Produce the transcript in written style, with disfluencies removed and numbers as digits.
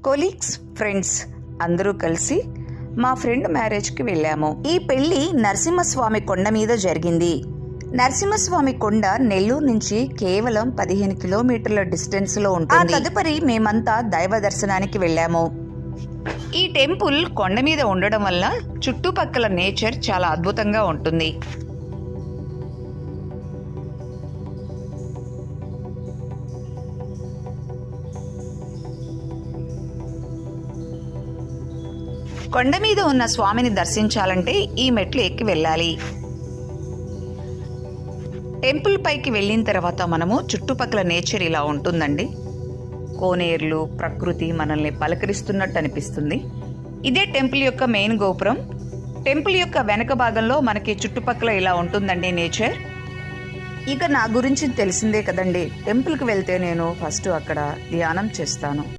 Colleagues, friends అందరూ కలిసి మా ఫ్రెండ్ మ్యారేజ్కి వెళ్ళాము. ఈ పెళ్లి నరసింహస్వామి కొండ మీద జరిగింది. నరసింహస్వామి కొండ నెల్లూరు నుంచి కేవలం 15 కిలోమీటర్ల డిస్టెన్స్లో ఉంటుంది. తదుపరి మేమంతా దైవ దర్శనానికి వెళ్ళాము. ఈ టెంపుల్ కొండ మీద ఉండడం వల్ల చుట్టుపక్కల నేచర్ చాలా అద్భుతంగా ఉంటుంది. కొండ మీద ఉన్న స్వామిని దర్శించాలంటే ఈ మెట్లు ఎక్కి వెళ్ళాలి. టెంపుల్ పైకి వెళ్ళిన తర్వాత మనము చుట్టుపక్కల నేచర్ ఇలా ఉంటుందండి. కోనేర్లు, ప్రకృతి మనల్ని పలకరిస్తున్నట్టు అనిపిస్తుంది. ఇదే టెంపుల్ యొక్క మెయిన్ గోపురం. టెంపుల్ యొక్క వెనక భాగంలో మనకి చుట్టుపక్కల ఇలా ఉంటుందండి నేచర్. ఇక నా గురించి తెలిసిందే కదండి, టెంపుల్కి వెళ్తే నేను ఫస్ట్ అక్కడ ధ్యానం చేస్తాను.